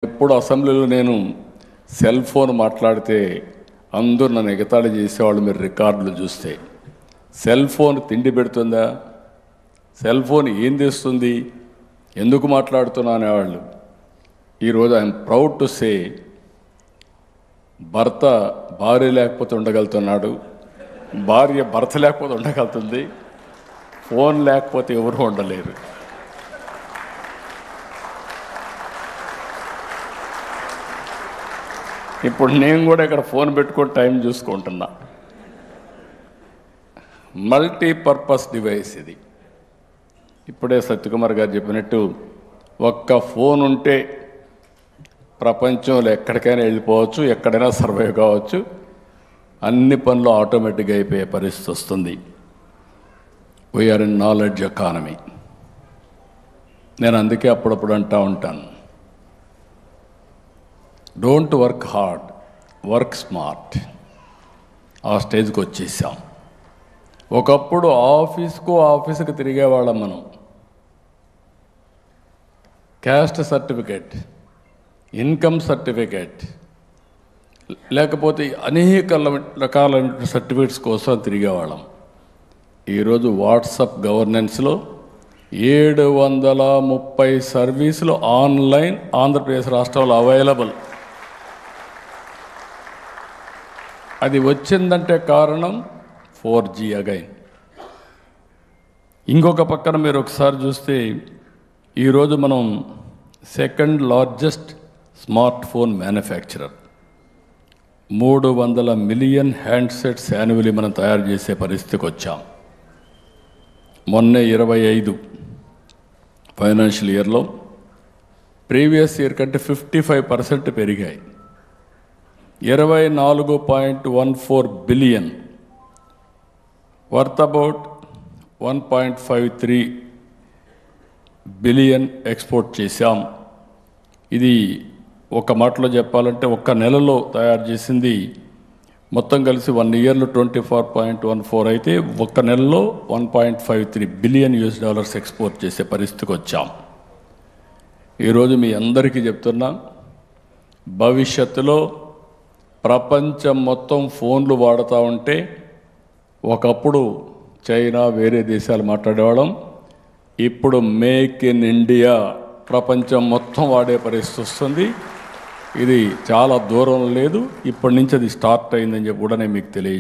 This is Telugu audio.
ఎప్పుడు అసెంబ్లీలో నేను సెల్ ఫోన్ మాట్లాడితే అందరూ నన్ను ఎగతాళి చేసేవాళ్ళు. మీరు రికార్డులు చూస్తే సెల్ ఫోన్ తిండి పెడుతుందా, సెల్ ఫోన్ ఏం తెస్తుంది, ఎందుకు మాట్లాడుతున్నా అనేవాళ్ళు. ఈరోజు ఐఎమ్ ప్రౌడ్ టు సే భర్త భార్య లేకపోతే ఉండగలుగుతున్నాడు, భార్య భర్త లేకపోతే ఉండగలుగుతుంది, ఫోన్ లేకపోతే ఎవరు ఉండలేరు. ఇప్పుడు నేను కూడా ఇక్కడ ఫోన్ పెట్టుకొని టైం చూసుకుంటున్నా. మల్టీపర్పస్ డివైస్ ఇది. ఇప్పుడే సత్యకుమార్ గారు చెప్పినట్టు ఒక్క ఫోన్ ఉంటే ప్రపంచంలో ఎక్కడికైనా వెళ్ళిపోవచ్చు, ఎక్కడైనా సర్వైవ్ కావచ్చు, అన్ని పనులు ఆటోమేటిక్గా అయిపోయే పరిస్థితి వస్తుంది. We are in knowledge economy. నేను అందుకే అప్పుడప్పుడు అంటూ ఉంటాను, don't work hard, work smart. ఆ స్టేజ్కి వచ్చేసాం. ఒకప్పుడు ఆఫీస్కి తిరిగేవాళ్ళం మనం. క్యాస్ట్ సర్టిఫికేట్, ఇన్కమ్ సర్టిఫికేట్, లేకపోతే అనేక రకాలైన సర్టిఫికేట్స్ కోసం తిరిగేవాళ్ళం. ఈరోజు వాట్సాప్ గవర్నెన్స్లో 730 సర్వీసులు ఆన్లైన్ ఆంధ్రప్రదేశ్ రాష్ట్రంలో అవైలబుల్. అది వచ్చిందంటే కారణం 4G అగైన్. ఇంకొక పక్కన మీరు ఒకసారి చూస్తే ఈరోజు మనం second largest smart phone manufacturer. 300 million handsets annually మనం తయారు చేసే పరిస్థితికి వచ్చాం. మొన్నే 25 ఫైనాన్షియల్ ఇయర్లో ప్రీవియస్ ఇయర్ కంటే 55% పెరిగాయి. 24.14 billion, worth about 1.53 billion export చేశాం. ఇది ఒక మాటలో చెప్పాలంటే ఒక్క నెలలో తయారు చేసింది మొత్తం కలిసి 1 ఇయర్లో 24.14 అయితే ఒక్క నెలలో 1.53 బిలియన్ US ఎక్స్పోర్ట్ చేసే పరిస్థితికి వచ్చాం. ఈరోజు మీ అందరికీ చెప్తున్నా, భవిష్యత్తులో ప్రపంచం మొత్తం ఫోన్లు వాడుతూ ఉంటే ఒకప్పుడు చైనా వేరే దేశాలు మాట్లాడేవాళ్ళం. ఇప్పుడు మేక్ ఇన్ ఇండియా ప్రపంచం మొత్తం వాడే పరిస్థితి వస్తుంది. ఇది చాలా దూరం లేదు, ఇప్పటి నుంచి అది స్టార్ట్ అయిందని చెప్పి కూడా నేను మీకు తెలియజేస్తాను.